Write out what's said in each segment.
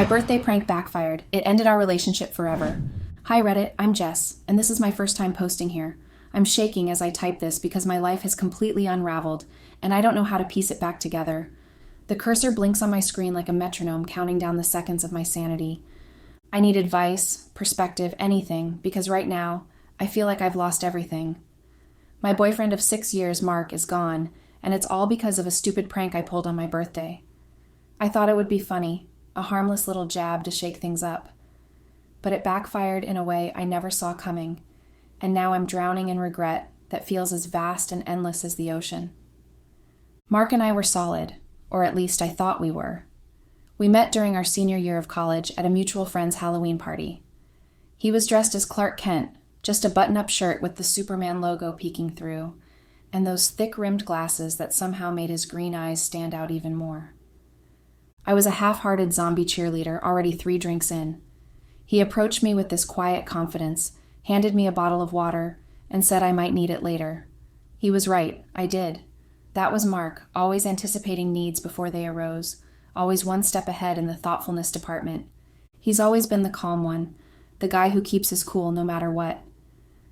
My birthday prank backfired. It ended our relationship forever. Hi Reddit, I'm Jess, and this is my first time posting here. I'm shaking as I type this because my life has completely unraveled, and I don't know how to piece it back together. The cursor blinks on my screen like a metronome counting down the seconds of my sanity. I need advice, perspective, anything, because right now, I feel like I've lost everything. My boyfriend of 6 years, Mark, is gone, and it's all because of a stupid prank I pulled on my birthday. I thought it would be funny, a harmless little jab to shake things up. But it backfired in a way I never saw coming, and now I'm drowning in regret that feels as vast and endless as the ocean. Mark and I were solid, or at least I thought we were. We met during our senior year of college at a mutual friend's Halloween party. He was dressed as Clark Kent, just a button-up shirt with the Superman logo peeking through, and those thick-rimmed glasses that somehow made his green eyes stand out even more. I was a half-hearted zombie cheerleader, already 3 drinks in. He approached me with this quiet confidence, handed me a bottle of water, and said I might need it later. He was right, I did. That was Mark, always anticipating needs before they arose, always one step ahead in the thoughtfulness department. He's always been the calm one, the guy who keeps his cool no matter what.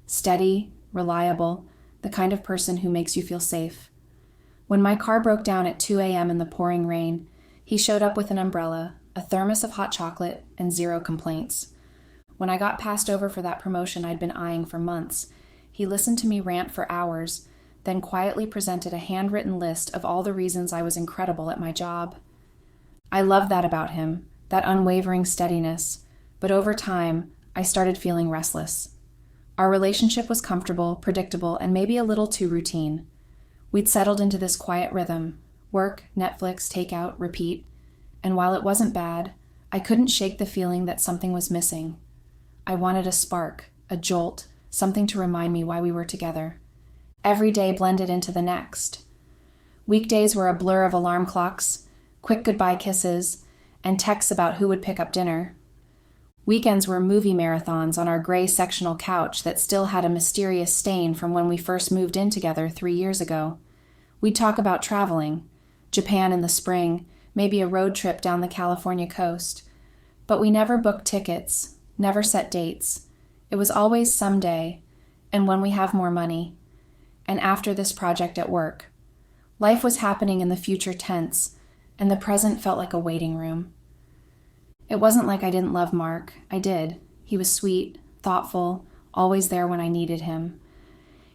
Steady, reliable, the kind of person who makes you feel safe. When my car broke down at 2 a.m. in the pouring rain, he showed up with an umbrella, a thermos of hot chocolate, and 0 complaints. When I got passed over for that promotion I'd been eyeing for months, he listened to me rant for hours, then quietly presented a handwritten list of all the reasons I was incredible at my job. I loved that about him, that unwavering steadiness, but over time, I started feeling restless. Our relationship was comfortable, predictable, and maybe a little too routine. We'd settled into this quiet rhythm: work, Netflix, takeout, repeat. And while it wasn't bad, I couldn't shake the feeling that something was missing. I wanted a spark, a jolt, something to remind me why we were together. Every day blended into the next. Weekdays were a blur of alarm clocks, quick goodbye kisses, and texts about who would pick up dinner. Weekends were movie marathons on our gray sectional couch that still had a mysterious stain from when we first moved in together 3 years ago. We'd talk about traveling, Japan in the spring, maybe a road trip down the California coast. But we never booked tickets, never set dates. It was always someday, and when we have more money, and after this project at work. Life was happening in the future tense, and the present felt like a waiting room. It wasn't like I didn't love Mark. I did. He was sweet, thoughtful, always there when I needed him.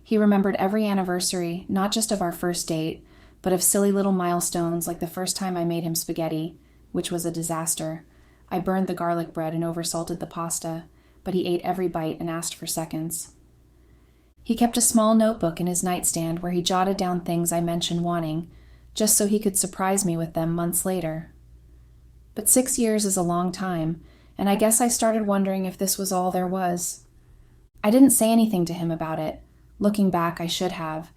He remembered every anniversary, not just of our first date, but of silly little milestones like the first time I made him spaghetti, which was a disaster. I burned the garlic bread and oversalted the pasta, but he ate every bite and asked for seconds. He kept a small notebook in his nightstand where he jotted down things I mentioned wanting, just so he could surprise me with them months later. But 6 years is a long time, and I guess I started wondering if this was all there was. I didn't say anything to him about it. Looking back, I should have,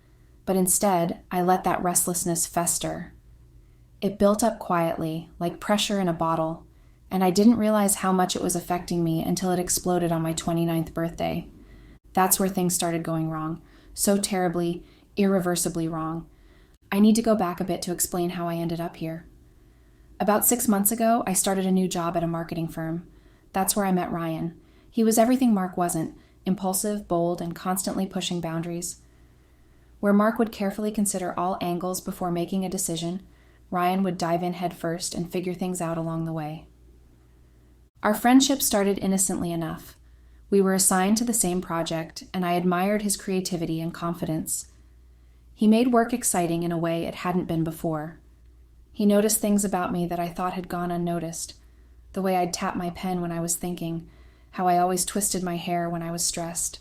but instead, I let that restlessness fester. It built up quietly, like pressure in a bottle, and I didn't realize how much it was affecting me until it exploded on my 29th birthday. That's where things started going wrong, so terribly, irreversibly wrong. I need to go back a bit to explain how I ended up here. About 6 months ago, I started a new job at a marketing firm. That's where I met Ryan. He was everything Mark wasn't: impulsive, bold, and constantly pushing boundaries. Where Mark would carefully consider all angles before making a decision, Ryan would dive in head first and figure things out along the way. Our friendship started innocently enough. We were assigned to the same project, and I admired his creativity and confidence. He made work exciting in a way it hadn't been before. He noticed things about me that I thought had gone unnoticed: the way I'd tap my pen when I was thinking, how I always twisted my hair when I was stressed.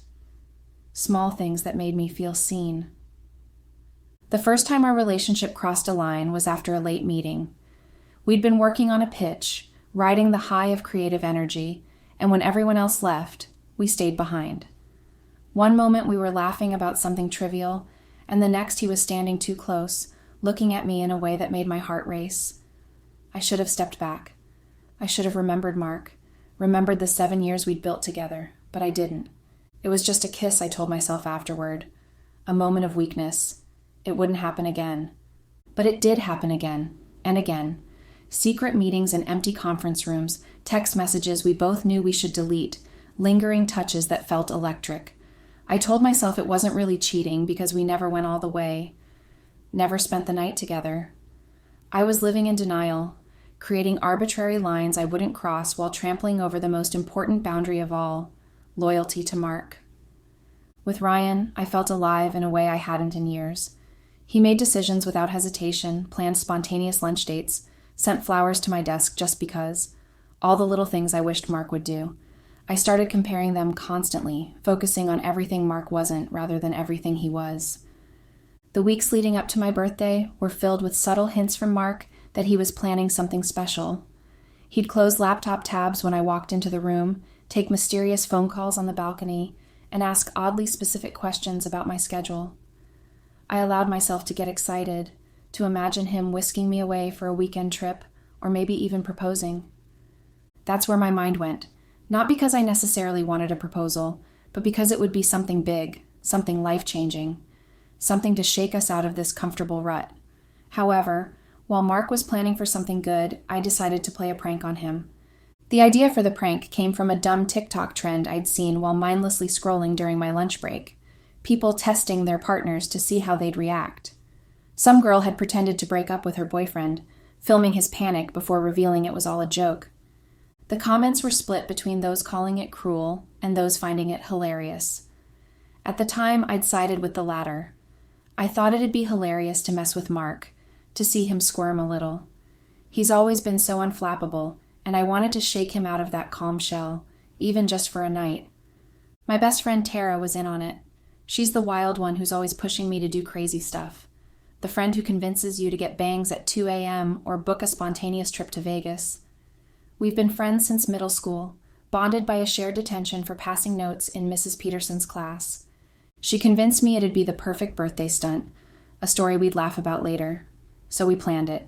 Small things that made me feel seen. The first time our relationship crossed a line was after a late meeting. We'd been working on a pitch, riding the high of creative energy, and when everyone else left, we stayed behind. One moment we were laughing about something trivial, and the next he was standing too close, looking at me in a way that made my heart race. I should have stepped back. I should have remembered Mark, remembered the 7 years we'd built together, but I didn't. It was just a kiss, I told myself afterward. A moment of weakness. It wouldn't happen again. But it did happen again, and again. Secret meetings in empty conference rooms, text messages we both knew we should delete, lingering touches that felt electric. I told myself it wasn't really cheating because we never went all the way, never spent the night together. I was living in denial, creating arbitrary lines I wouldn't cross while trampling over the most important boundary of all, loyalty to Mark. With Ryan, I felt alive in a way I hadn't in years. He made decisions without hesitation, planned spontaneous lunch dates, sent flowers to my desk just because. All the little things I wished Mark would do. I started comparing them constantly, focusing on everything Mark wasn't rather than everything he was. The weeks leading up to my birthday were filled with subtle hints from Mark that he was planning something special. He'd close laptop tabs when I walked into the room, take mysterious phone calls on the balcony, and ask oddly specific questions about my schedule. I allowed myself to get excited, to imagine him whisking me away for a weekend trip, or maybe even proposing. That's where my mind went, not because I necessarily wanted a proposal, but because it would be something big, something life-changing, something to shake us out of this comfortable rut. However, while Mark was planning for something good, I decided to play a prank on him. The idea for the prank came from a dumb TikTok trend I'd seen while mindlessly scrolling during my lunch break. People testing their partners to see how they'd react. Some girl had pretended to break up with her boyfriend, filming his panic before revealing it was all a joke. The comments were split between those calling it cruel and those finding it hilarious. At the time, I'd sided with the latter. I thought it'd be hilarious to mess with Mark, to see him squirm a little. He's always been so unflappable, and I wanted to shake him out of that calm shell, even just for a night. My best friend Tara was in on it. She's the wild one who's always pushing me to do crazy stuff. The friend who convinces you to get bangs at 2 a.m. or book a spontaneous trip to Vegas. We've been friends since middle school, bonded by a shared detention for passing notes in Mrs. Peterson's class. She convinced me it'd be the perfect birthday stunt, a story we'd laugh about later. So we planned it.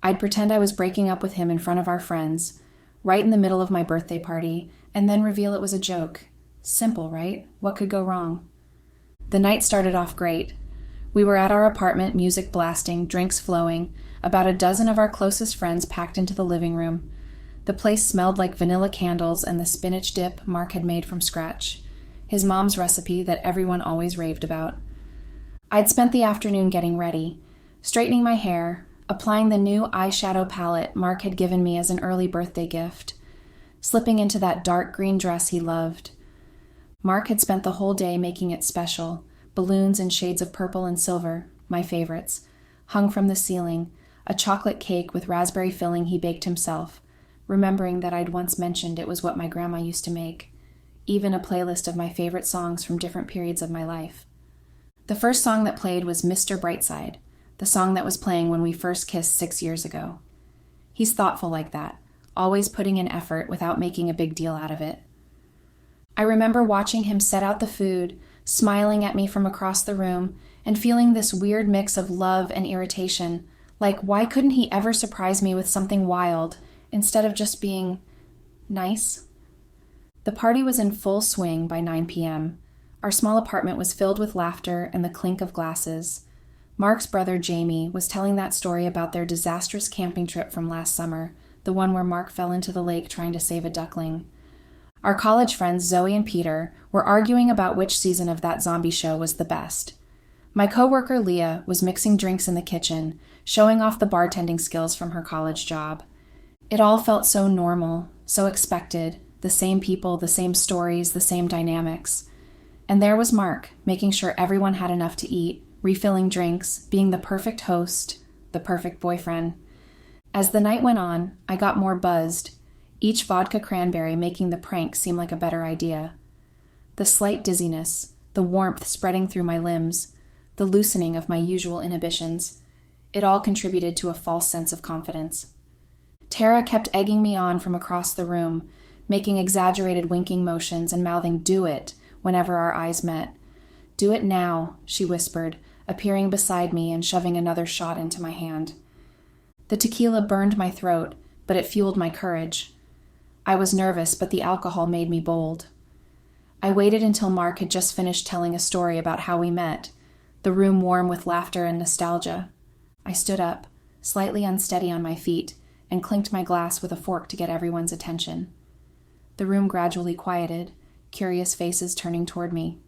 I'd pretend I was breaking up with him in front of our friends, right in the middle of my birthday party, and then reveal it was a joke. Simple, right? What could go wrong? The night started off great. We were at our apartment, music blasting, drinks flowing, about a dozen of our closest friends packed into the living room. The place smelled like vanilla candles and the spinach dip Mark had made from scratch, his mom's recipe that everyone always raved about. I'd spent the afternoon getting ready, straightening my hair, applying the new eyeshadow palette Mark had given me as an early birthday gift, slipping into that dark green dress he loved. Mark had spent the whole day making it special, balloons in shades of purple and silver, my favorites, hung from the ceiling, a chocolate cake with raspberry filling he baked himself, remembering that I'd once mentioned it was what my grandma used to make, even a playlist of my favorite songs from different periods of my life. The first song that played was Mr. Brightside, the song that was playing when we first kissed 6 years ago. He's thoughtful like that, always putting in effort without making a big deal out of it. I remember watching him set out the food, smiling at me from across the room, and feeling this weird mix of love and irritation, like why couldn't he ever surprise me with something wild instead of just being nice? The party was in full swing by 9 p.m. Our small apartment was filled with laughter and the clink of glasses. Mark's brother, Jamie, was telling that story about their disastrous camping trip from last summer, the one where Mark fell into the lake trying to save a duckling. Our college friends, Zoe and Peter, were arguing about which season of that zombie show was the best. My coworker, Leah, was mixing drinks in the kitchen, showing off the bartending skills from her college job. It all felt so normal, so expected, the same people, the same stories, the same dynamics. And there was Mark, making sure everyone had enough to eat, refilling drinks, being the perfect host, the perfect boyfriend. As the night went on, I got more buzzed, each vodka cranberry making the prank seem like a better idea. The slight dizziness, the warmth spreading through my limbs, the loosening of my usual inhibitions, it all contributed to a false sense of confidence. Tara kept egging me on from across the room, making exaggerated winking motions and mouthing "do it" whenever our eyes met. "Do it now," she whispered, appearing beside me and shoving another shot into my hand. The tequila burned my throat, but it fueled my courage. I was nervous, but the alcohol made me bold. I waited until Mark had just finished telling a story about how we met, the room warm with laughter and nostalgia. I stood up, slightly unsteady on my feet, and clinked my glass with a fork to get everyone's attention. The room gradually quieted, curious faces turning toward me.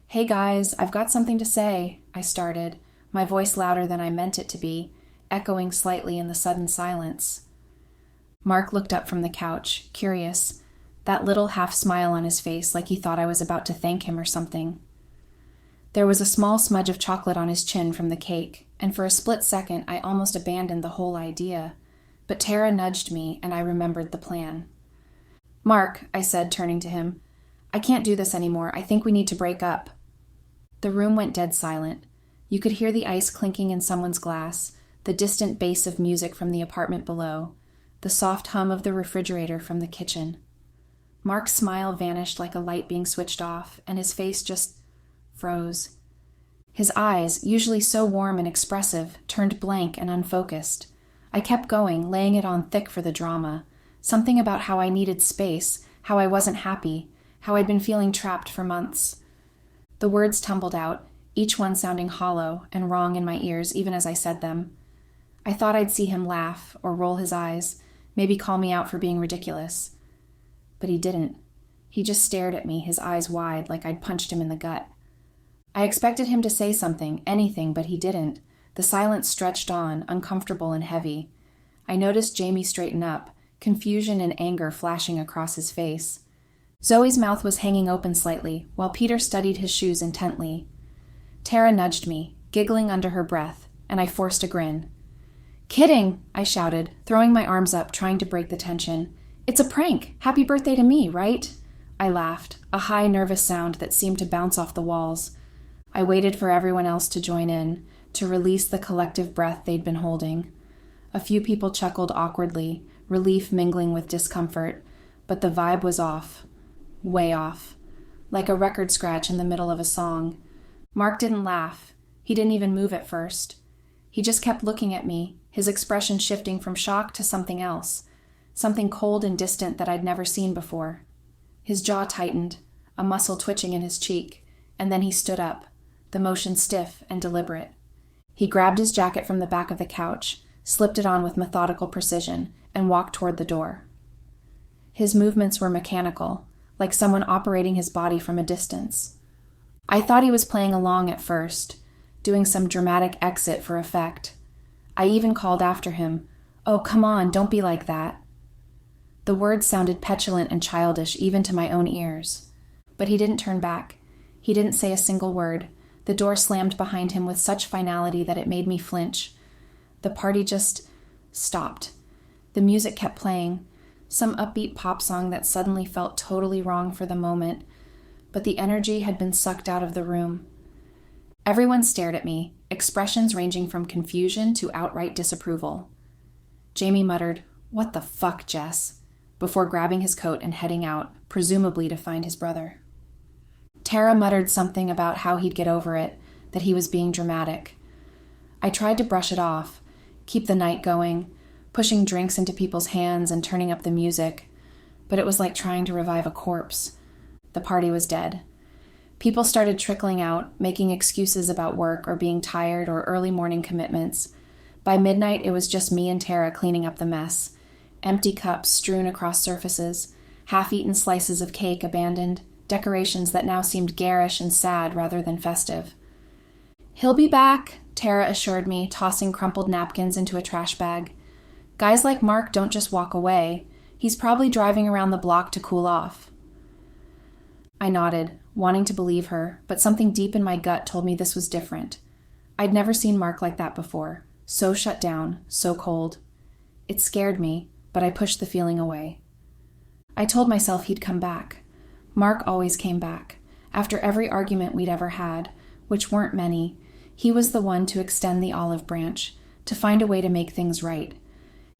"Hey guys, I've got something to say," I started, my voice louder than I meant it to be, echoing slightly in the sudden silence. Mark looked up from the couch, curious, that little half smile on his face like he thought I was about to thank him or something. There was a small smudge of chocolate on his chin from the cake, and for a split second I almost abandoned the whole idea, but Tara nudged me and I remembered the plan. "Mark," I said, turning to him, "I can't do this anymore. I think we need to break up." The room went dead silent. You could hear the ice clinking in someone's glass, the distant bass of music from the apartment below, the soft hum of the refrigerator from the kitchen. Mark's smile vanished like a light being switched off, and his face just froze. His eyes, usually so warm and expressive, turned blank and unfocused. I kept going, laying it on thick for the drama. Something about how I needed space, how I wasn't happy, how I'd been feeling trapped for months. The words tumbled out, each one sounding hollow and wrong in my ears even as I said them. I thought I'd see him laugh or roll his eyes, maybe call me out for being ridiculous. But he didn't. He just stared at me, his eyes wide, like I'd punched him in the gut. I expected him to say something, anything, but he didn't. The silence stretched on, uncomfortable and heavy. I noticed Jamie straighten up, confusion and anger flashing across his face. Zoe's mouth was hanging open slightly, while Peter studied his shoes intently. Tara nudged me, giggling under her breath, and I forced a grin. "Kidding!" I shouted, throwing my arms up, trying to break the tension. "It's a prank! Happy birthday to me, right?" I laughed, a high, nervous sound that seemed to bounce off the walls. I waited for everyone else to join in, to release the collective breath they'd been holding. A few people chuckled awkwardly, relief mingling with discomfort, but the vibe was off. Way off. Like a record scratch in the middle of a song. Mark didn't laugh. He didn't even move at first. He just kept looking at me, his expression shifting from shock to something else, something cold and distant that I'd never seen before. His jaw tightened, a muscle twitching in his cheek, and then he stood up, the motion stiff and deliberate. He grabbed his jacket from the back of the couch, slipped it on with methodical precision, and walked toward the door. His movements were mechanical, like someone operating his body from a distance. I thought he was playing along at first, doing some dramatic exit for effect. I even called after him, "Oh, come on, don't be like that." The words sounded petulant and childish even to my own ears. But he didn't turn back. He didn't say a single word. The door slammed behind him with such finality that it made me flinch. The party just stopped. The music kept playing, some upbeat pop song that suddenly felt totally wrong for the moment, but the energy had been sucked out of the room. Everyone stared at me, expressions ranging from confusion to outright disapproval. Jamie muttered, "What the fuck, Jess?" before grabbing his coat and heading out, presumably to find his brother. Tara muttered something about how he'd get over it, that he was being dramatic. I tried to brush it off, keep the night going, pushing drinks into people's hands and turning up the music, but it was like trying to revive a corpse. The party was dead. People started trickling out, making excuses about work or being tired or early morning commitments. By midnight, it was just me and Tara cleaning up the mess. Empty cups strewn across surfaces, half-eaten slices of cake abandoned, decorations that now seemed garish and sad rather than festive. "He'll be back," Tara assured me, tossing crumpled napkins into a trash bag. "Guys like Mark don't just walk away. He's probably driving around the block to cool off." I nodded, wanting to believe her, but something deep in my gut told me this was different. I'd never seen Mark like that before, so shut down, so cold. It scared me, but I pushed the feeling away. I told myself he'd come back. Mark always came back. After every argument we'd ever had, which weren't many, he was the one to extend the olive branch, to find a way to make things right.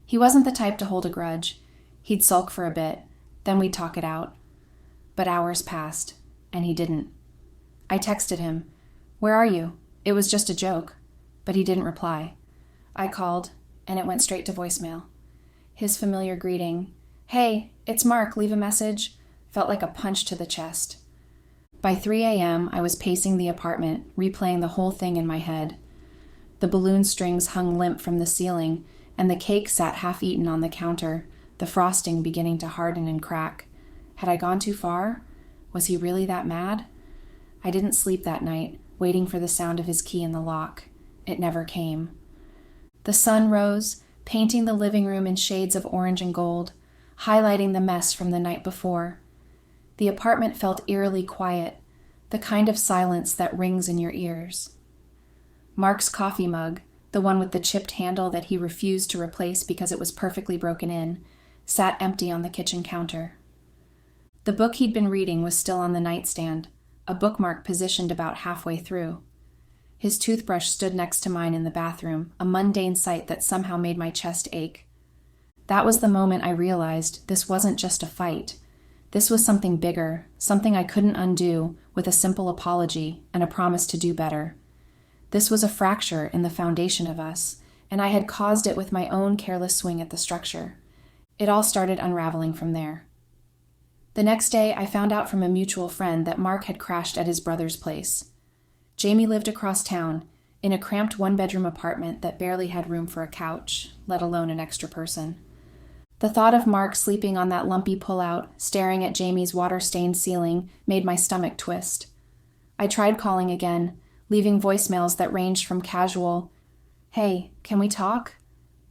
He wasn't the type to hold a grudge. He'd sulk for a bit, then we'd talk it out. But hours passed, and he didn't. I texted him, "Where are you? It was just a joke." But he didn't reply. I called, and it went straight to voicemail. His familiar greeting, "Hey, it's Mark, leave a message," felt like a punch to the chest. By 3 a.m., I was pacing the apartment, replaying the whole thing in my head. The balloon strings hung limp from the ceiling, and the cake sat half-eaten on the counter, the frosting beginning to harden and crack. Had I gone too far? Was he really that mad? I didn't sleep that night, waiting for the sound of his key in the lock. It never came. The sun rose, painting the living room in shades of orange and gold, highlighting the mess from the night before. The apartment felt eerily quiet, the kind of silence that rings in your ears. Mark's coffee mug, the one with the chipped handle that he refused to replace because it was perfectly broken in, sat empty on the kitchen counter. The book he'd been reading was still on the nightstand, a bookmark positioned about halfway through. His toothbrush stood next to mine in the bathroom, a mundane sight that somehow made my chest ache. That was the moment I realized this wasn't just a fight. This was something bigger, something I couldn't undo with a simple apology and a promise to do better. This was a fracture in the foundation of us, and I had caused it with my own careless swing at the structure. It all started unraveling from there. The next day, I found out from a mutual friend that Mark had crashed at his brother's place. Jamie lived across town, in a cramped one-bedroom apartment that barely had room for a couch, let alone an extra person. The thought of Mark sleeping on that lumpy pullout, staring at Jamie's water-stained ceiling, made my stomach twist. I tried calling again, leaving voicemails that ranged from casual, "Hey, can we talk?"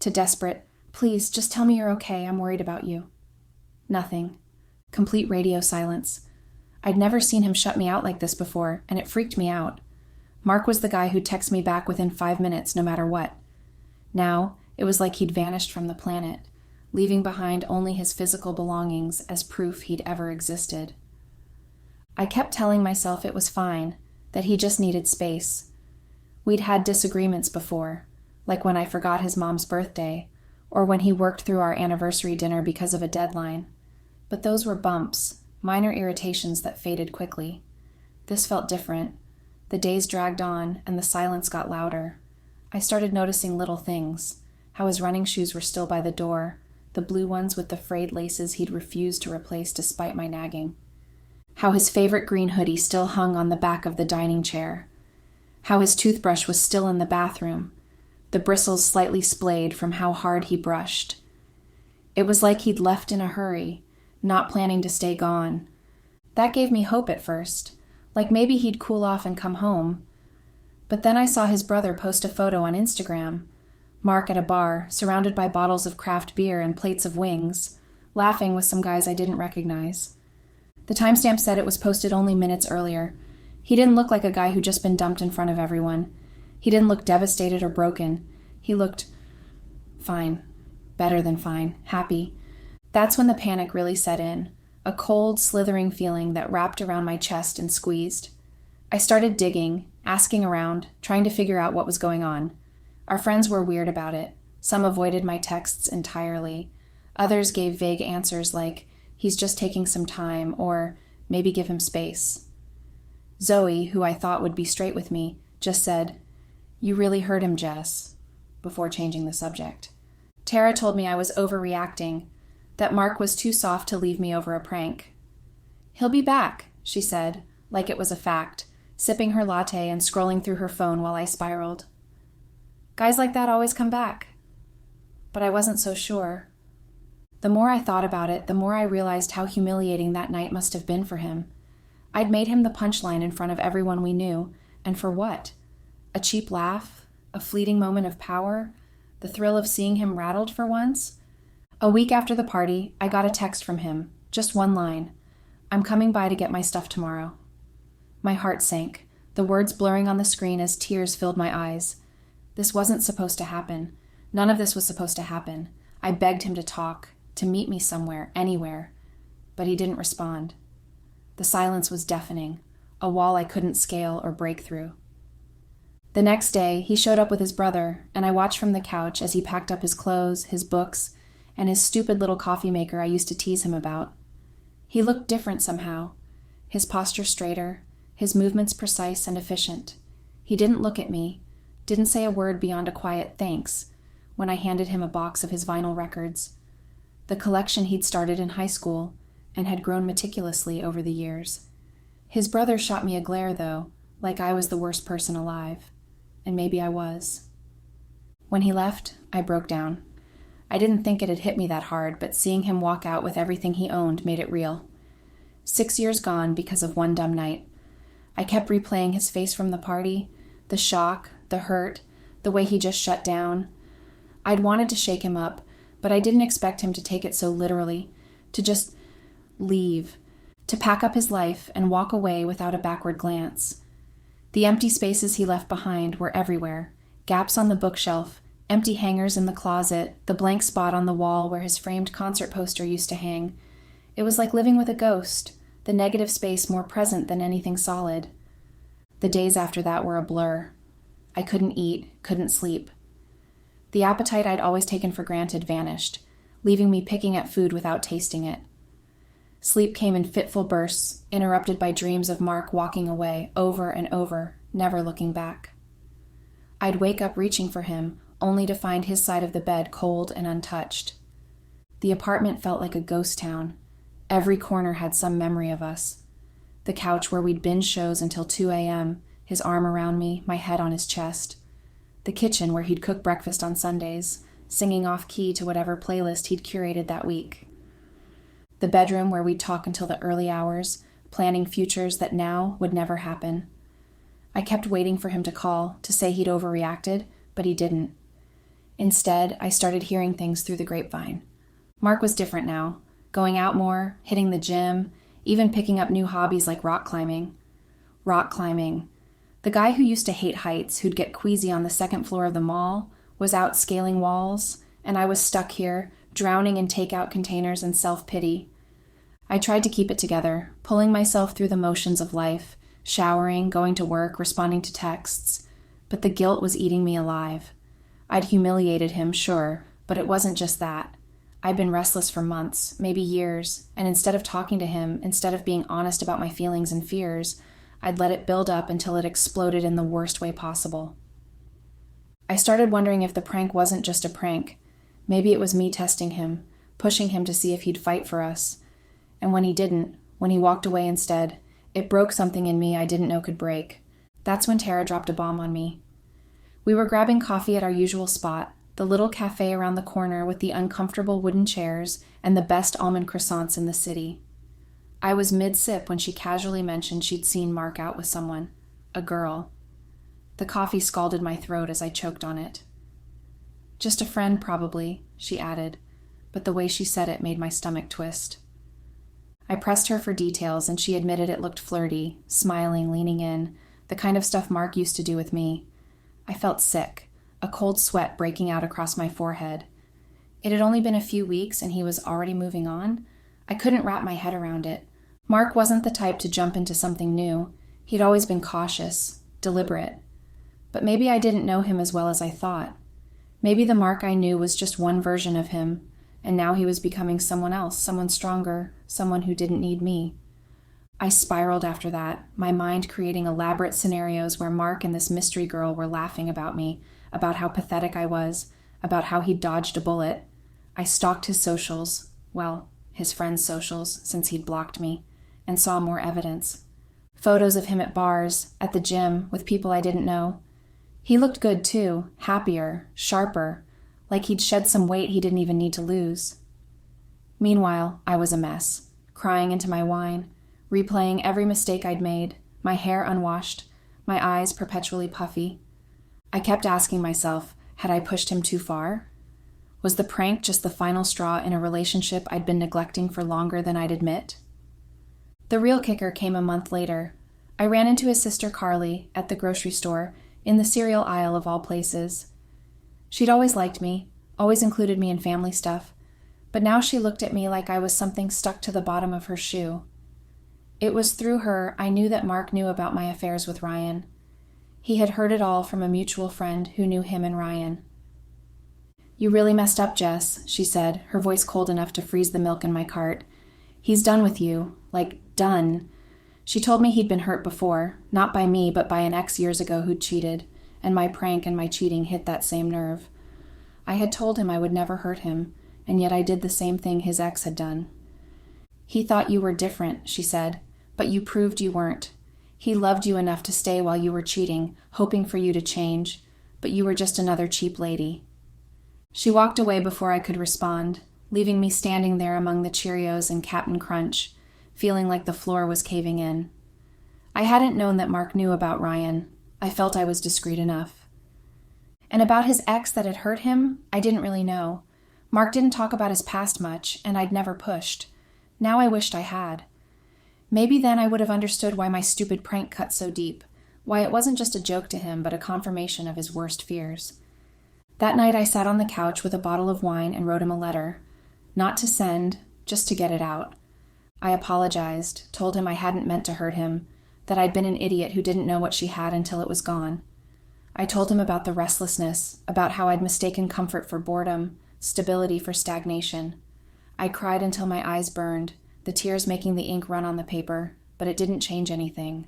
to desperate, "Please, just tell me you're okay, I'm worried about you." Nothing. Complete radio silence. I'd never seen him shut me out like this before, and it freaked me out. Mark was the guy who'd text me back within 5 minutes, no matter what. Now, it was like he'd vanished from the planet, leaving behind only his physical belongings as proof he'd ever existed. I kept telling myself it was fine, that he just needed space. We'd had disagreements before, like when I forgot his mom's birthday, or when he worked through our anniversary dinner because of a deadline. But those were bumps, minor irritations that faded quickly. This felt different. The days dragged on, and the silence got louder. I started noticing little things, how his running shoes were still by the door, the blue ones with the frayed laces he'd refused to replace despite my nagging. How his favorite green hoodie still hung on the back of the dining chair. How his toothbrush was still in the bathroom, the bristles slightly splayed from how hard he brushed. It was like he'd left in a hurry, not planning to stay gone. That gave me hope at first, like maybe he'd cool off and come home. But then I saw his brother post a photo on Instagram, Mark at a bar, surrounded by bottles of craft beer and plates of wings, laughing with some guys I didn't recognize. The timestamp said it was posted only minutes earlier. He didn't look like a guy who'd just been dumped in front of everyone. He didn't look devastated or broken. He looked fine. Better than fine. Happy. That's when the panic really set in, a cold, slithering feeling that wrapped around my chest and squeezed. I started digging, asking around, trying to figure out what was going on. Our friends were weird about it. Some avoided my texts entirely. Others gave vague answers like, "He's just taking some time," or "Maybe give him space." Zoe, who I thought would be straight with me, just said, "You really hurt him, Jess," before changing the subject. Tara told me I was overreacting, that Mark was too soft to leave me over a prank. "He'll be back," she said, like it was a fact, sipping her latte and scrolling through her phone while I spiraled. Guys like that always come back. But I wasn't so sure. The more I thought about it, the more I realized how humiliating that night must have been for him. I'd made him the punchline in front of everyone we knew, and for what? A cheap laugh? A fleeting moment of power? The thrill of seeing him rattled for once? A week after the party, I got a text from him, just one line. "I'm coming by to get my stuff tomorrow." My heart sank, the words blurring on the screen as tears filled my eyes. This wasn't supposed to happen. None of this was supposed to happen. I begged him to talk, to meet me somewhere, anywhere. But he didn't respond. The silence was deafening, a wall I couldn't scale or break through. The next day, he showed up with his brother, and I watched from the couch as he packed up his clothes, his books, and his stupid little coffee maker I used to tease him about. He looked different somehow, his posture straighter, his movements precise and efficient. He didn't look at me, didn't say a word beyond a quiet thanks when I handed him a box of his vinyl records, the collection he'd started in high school and had grown meticulously over the years. His brother shot me a glare, though, like I was the worst person alive. And maybe I was. When he left, I broke down. I didn't think it had hit me that hard, but seeing him walk out with everything he owned made it real. 6 years gone because of one dumb night. I kept replaying his face from the party, the shock, the hurt, the way he just shut down. I'd wanted to shake him up, but I didn't expect him to take it so literally, to just leave, to pack up his life and walk away without a backward glance. The empty spaces he left behind were everywhere, gaps on the bookshelf, empty hangers in the closet, the blank spot on the wall where his framed concert poster used to hang. It was like living with a ghost, the negative space more present than anything solid. The days after that were a blur. I couldn't eat, couldn't sleep. The appetite I'd always taken for granted vanished, leaving me picking at food without tasting it. Sleep came in fitful bursts, interrupted by dreams of Mark walking away over and over, never looking back. I'd wake up reaching for him, only to find his side of the bed cold and untouched. The apartment felt like a ghost town. Every corner had some memory of us. The couch where we'd binge shows until 2 a.m., his arm around me, my head on his chest. The kitchen where he'd cook breakfast on Sundays, singing off-key to whatever playlist he'd curated that week. The bedroom where we'd talk until the early hours, planning futures that now would never happen. I kept waiting for him to call, to say he'd overreacted, but he didn't. Instead, I started hearing things through the grapevine. Mark was different now, going out more, hitting the gym, even picking up new hobbies like rock climbing. Rock climbing. The guy who used to hate heights, who'd get queasy on the second floor of the mall, was out scaling walls, and I was stuck here, drowning in takeout containers and self-pity. I tried to keep it together, pulling myself through the motions of life, showering, going to work, responding to texts, but the guilt was eating me alive. I'd humiliated him, sure, but it wasn't just that. I'd been restless for months, maybe years, and instead of talking to him, instead of being honest about my feelings and fears, I'd let it build up until it exploded in the worst way possible. I started wondering if the prank wasn't just a prank. Maybe it was me testing him, pushing him to see if he'd fight for us. And when he didn't, when he walked away instead, it broke something in me I didn't know could break. That's when Tara dropped a bomb on me. We were grabbing coffee at our usual spot, the little cafe around the corner with the uncomfortable wooden chairs and the best almond croissants in the city. I was mid-sip when she casually mentioned she'd seen Mark out with someone, a girl. The coffee scalded my throat as I choked on it. Just a friend, probably, she added, but the way she said it made my stomach twist. I pressed her for details, and she admitted it looked flirty, smiling, leaning in, the kind of stuff Mark used to do with me. I felt sick, a cold sweat breaking out across my forehead. It had only been a few weeks, and he was already moving on. I couldn't wrap my head around it. Mark wasn't the type to jump into something new. He'd always been cautious, deliberate. But maybe I didn't know him as well as I thought. Maybe the Mark I knew was just one version of him, and now he was becoming someone else, someone stronger, someone who didn't need me. I spiraled after that, my mind creating elaborate scenarios where Mark and this mystery girl were laughing about me, about how pathetic I was, about how he'd dodged a bullet. I stalked his socials, well, his friends' socials, since he'd blocked me, and saw more evidence. Photos of him at bars, at the gym, with people I didn't know. He looked good too, happier, sharper, like he'd shed some weight he didn't even need to lose. Meanwhile, I was a mess, crying into my wine, replaying every mistake I'd made, my hair unwashed, my eyes perpetually puffy. I kept asking myself, had I pushed him too far? Was the prank just the final straw in a relationship I'd been neglecting for longer than I'd admit? The real kicker came a month later. I ran into his sister Carly at the grocery store, in the cereal aisle of all places. She'd always liked me, always included me in family stuff, but now she looked at me like I was something stuck to the bottom of her shoe. It was through her I knew that Mark knew about my affairs with Ryan. He had heard it all from a mutual friend who knew him and Ryan. "You really messed up, Jess," she said, her voice cold enough to freeze the milk in my cart. "He's done with you. Like, done." She told me he'd been hurt before, not by me, but by an ex years ago who'd cheated, and my prank and my cheating hit that same nerve. I had told him I would never hurt him, and yet I did the same thing his ex had done. "He thought you were different," she said, "but you proved you weren't. He loved you enough to stay while you were cheating, hoping for you to change, but you were just another cheap lady." She walked away before I could respond, leaving me standing there among the Cheerios and Captain Crunch, feeling like the floor was caving in. I hadn't known that Mark knew about Ryan. I felt I was discreet enough. And about his ex that had hurt him, I didn't really know. Mark didn't talk about his past much, and I'd never pushed. Now I wished I had. Maybe then I would have understood why my stupid prank cut so deep, why it wasn't just a joke to him, but a confirmation of his worst fears. That night I sat on the couch with a bottle of wine and wrote him a letter. Not to send, just to get it out. I apologized, told him I hadn't meant to hurt him, that I'd been an idiot who didn't know what she had until it was gone. I told him about the restlessness, about how I'd mistaken comfort for boredom, stability for stagnation. I cried until my eyes burned, the tears making the ink run on the paper, but it didn't change anything.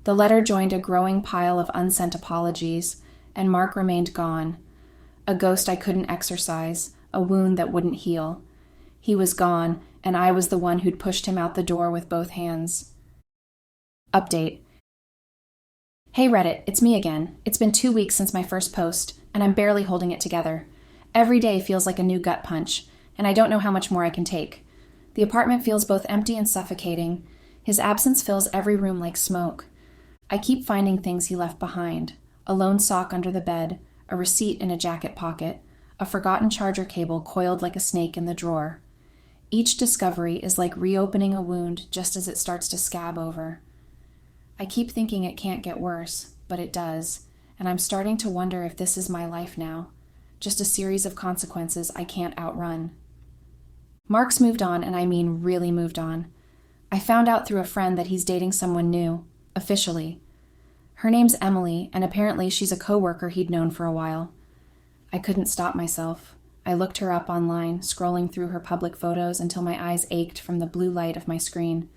The letter joined a growing pile of unsent apologies, and Mark remained gone. A ghost I couldn't exorcise, a wound that wouldn't heal. He was gone, and I was the one who'd pushed him out the door with both hands. Update. Hey Reddit, it's me again. It's been 2 weeks since my first post, and I'm barely holding it together. Every day feels like a new gut punch, and I don't know how much more I can take. The apartment feels both empty and suffocating. His absence fills every room like smoke. I keep finding things he left behind. A lone sock under the bed, a receipt in a jacket pocket, a forgotten charger cable coiled like a snake in the drawer. Each discovery is like reopening a wound just as it starts to scab over. I keep thinking it can't get worse, but it does, and I'm starting to wonder if this is my life now. Just a series of consequences I can't outrun. Mark's moved on, and I mean really moved on. I found out through a friend that he's dating someone new, officially. Her name's Emily, and apparently she's a coworker he'd known for a while. I couldn't stop myself. I looked her up online, scrolling through her public photos until my eyes ached from the blue light of my screen.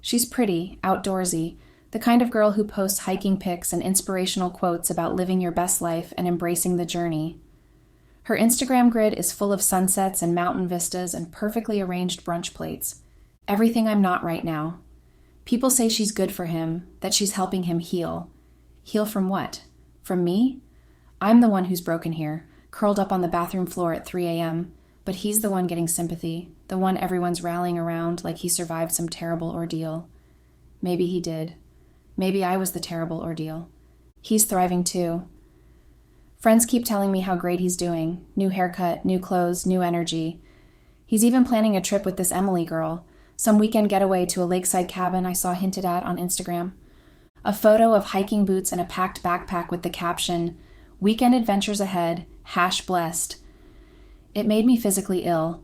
She's pretty, outdoorsy, the kind of girl who posts hiking pics and inspirational quotes about living your best life and embracing the journey. Her Instagram grid is full of sunsets and mountain vistas and perfectly arranged brunch plates. Everything I'm not right now. People say she's good for him, that she's helping him heal. Heal from what? From me? I'm the one who's broken here, curled up on the bathroom floor at 3 a.m., but he's the one getting sympathy, the one everyone's rallying around like he survived some terrible ordeal. Maybe he did. Maybe I was the terrible ordeal. He's thriving too. Friends keep telling me how great he's doing. New haircut, new clothes, new energy. He's even planning a trip with this Emily girl, some weekend getaway to a lakeside cabin I saw hinted at on Instagram. A photo of hiking boots and a packed backpack with the caption, "Weekend adventures ahead, #blessed." It made me physically ill.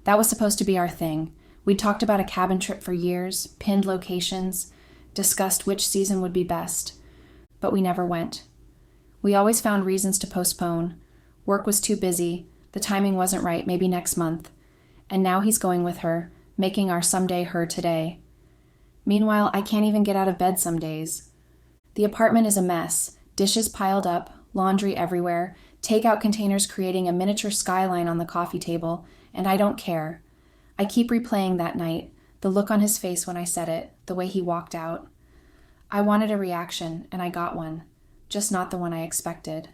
That was supposed to be our thing. We'd talked about a cabin trip for years, pinned locations, discussed which season would be best. But we never went. We always found reasons to postpone. Work was too busy, the timing wasn't right, maybe next month. And now he's going with her, making our someday her today. Meanwhile, I can't even get out of bed some days. The apartment is a mess, dishes piled up, laundry everywhere, takeout containers creating a miniature skyline on the coffee table, and I don't care. I keep replaying that night, the look on his face when I said it, the way he walked out. I wanted a reaction, and I got one, just not the one I expected.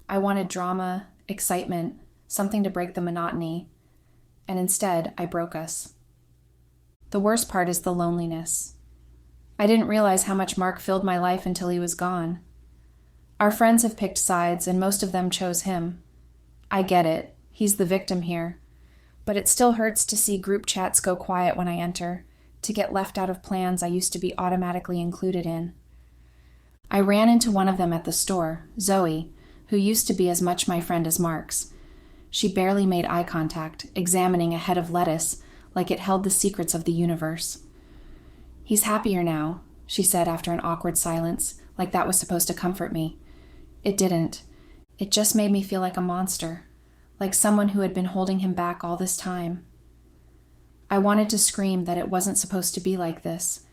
I wanted drama, excitement, something to break the monotony, and instead, I broke us. The worst part is the loneliness. I didn't realize how much Mark filled my life until he was gone. Our friends have picked sides, and most of them chose him. I get it. He's the victim here. But it still hurts to see group chats go quiet when I enter, to get left out of plans I used to be automatically included in. I ran into one of them at the store, Zoe, who used to be as much my friend as Mark's. She barely made eye contact, examining a head of lettuce like it held the secrets of the universe. "He's happier now," she said after an awkward silence, like that was supposed to comfort me. It didn't. It just made me feel like a monster, like someone who had been holding him back all this time. I wanted to scream that it wasn't supposed to be like this,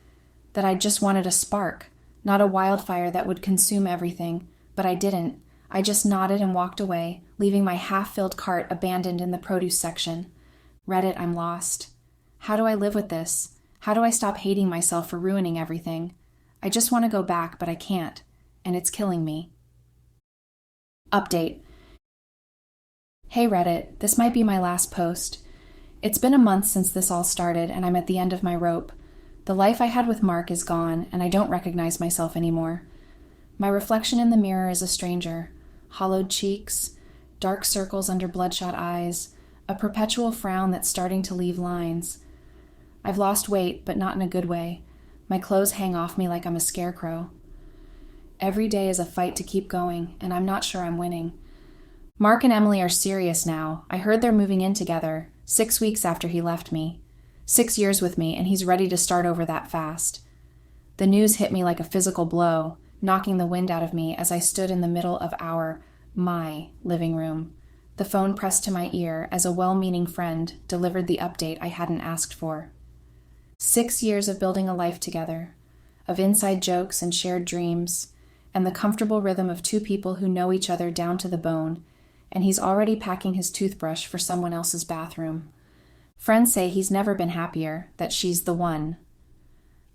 that I just wanted a spark, not a wildfire that would consume everything, but I didn't. I just nodded and walked away, leaving my half-filled cart abandoned in the produce section. Reddit, I'm lost. How do I live with this? How do I stop hating myself for ruining everything? I just want to go back, but I can't, and it's killing me. Update. Hey Reddit, this might be my last post. It's been a month since this all started, and I'm at the end of my rope. The life I had with Mark is gone, and I don't recognize myself anymore. My reflection in the mirror is a stranger. Hollowed cheeks, dark circles under bloodshot eyes, a perpetual frown that's starting to leave lines. I've lost weight, but not in a good way. My clothes hang off me like I'm a scarecrow. Every day is a fight to keep going, and I'm not sure I'm winning. Mark and Emily are serious now. I heard they're moving in together, 6 weeks after he left me. 6 years with me, and he's ready to start over that fast. The news hit me like a physical blow, knocking the wind out of me as I stood in the middle of my living room. The phone pressed to my ear as a well-meaning friend delivered the update I hadn't asked for. 6 years of building a life together, of inside jokes and shared dreams, and the comfortable rhythm of two people who know each other down to the bone, and he's already packing his toothbrush for someone else's bathroom. Friends say he's never been happier, that she's the one.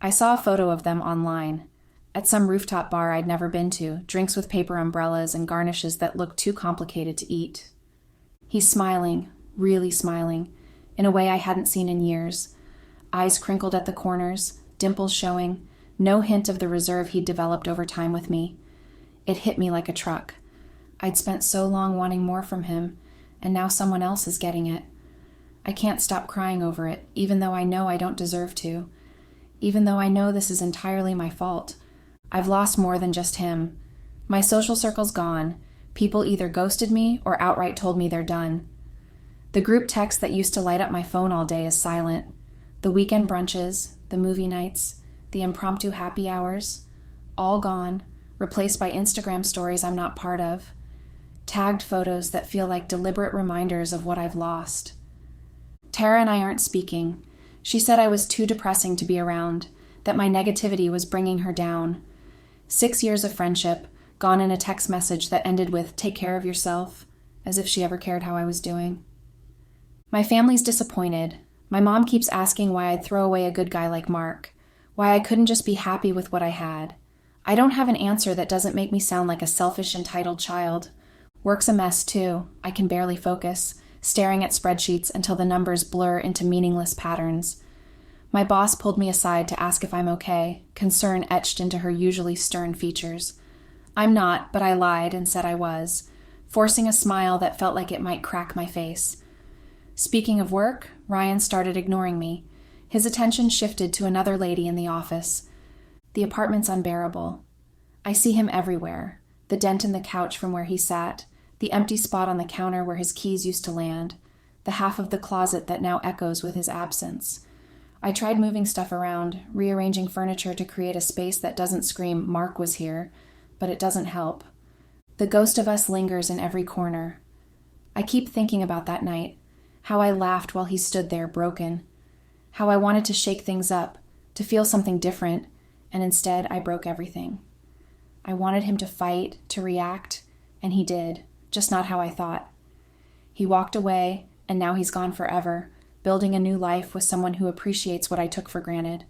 I saw a photo of them online, at some rooftop bar I'd never been to, drinks with paper umbrellas and garnishes that looked too complicated to eat. He's smiling, really smiling, in a way I hadn't seen in years. Eyes crinkled at the corners, dimples showing, no hint of the reserve he'd developed over time with me. It hit me like a truck. I'd spent so long wanting more from him, and now someone else is getting it. I can't stop crying over it, even though I know I don't deserve to. Even though I know this is entirely my fault. I've lost more than just him. My social circle's gone. People either ghosted me or outright told me they're done. The group text that used to light up my phone all day is silent. The weekend brunches, the movie nights, the impromptu happy hours, all gone, replaced by Instagram stories I'm not part of. Tagged photos that feel like deliberate reminders of what I've lost. Tara and I aren't speaking. She said I was too depressing to be around, that my negativity was bringing her down. 6 years of friendship, gone in a text message that ended with, "Take care of yourself," as if she ever cared how I was doing. My family's disappointed. My mom keeps asking why I'd throw away a good guy like Mark, why I couldn't just be happy with what I had. I don't have an answer that doesn't make me sound like a selfish, entitled child. Work's a mess, too. I can barely focus, staring at spreadsheets until the numbers blur into meaningless patterns. My boss pulled me aside to ask if I'm okay, concern etched into her usually stern features. I'm not, but I lied and said I was, forcing a smile that felt like it might crack my face. Speaking of work, Ryan started ignoring me. His attention shifted to another lady in the office. The apartment's unbearable. I see him everywhere. The dent in the couch from where he sat, the empty spot on the counter where his keys used to land, the half of the closet that now echoes with his absence. I tried moving stuff around, rearranging furniture to create a space that doesn't scream, "Mark was here," but it doesn't help. The ghost of us lingers in every corner. I keep thinking about that night, how I laughed while he stood there broken, how I wanted to shake things up, to feel something different, and instead I broke everything. I wanted him to fight, to react, and he did, just not how I thought. He walked away, and now he's gone forever, building a new life with someone who appreciates what I took for granted.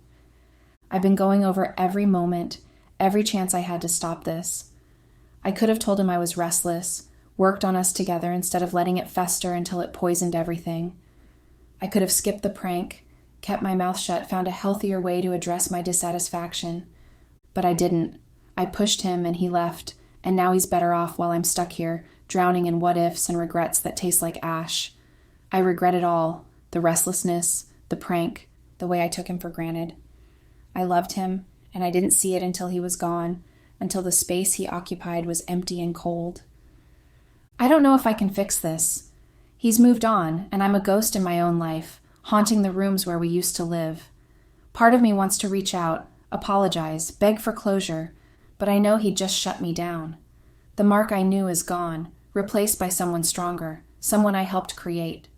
I've been going over every moment, every chance I had to stop this. I could have told him I was restless, worked on us together instead of letting it fester until it poisoned everything. I could have skipped the prank, kept my mouth shut, found a healthier way to address my dissatisfaction. But I didn't. I pushed him and he left, and now he's better off while I'm stuck here, drowning in what-ifs and regrets that taste like ash. I regret it all, the restlessness, the prank, the way I took him for granted. I loved him, and I didn't see it until he was gone, until the space he occupied was empty and cold. I don't know if I can fix this. He's moved on, and I'm a ghost in my own life, haunting the rooms where we used to live. Part of me wants to reach out, apologize, beg for closure, but I know he'd just shut me down. The Mark I knew is gone, replaced by someone stronger, someone I helped create.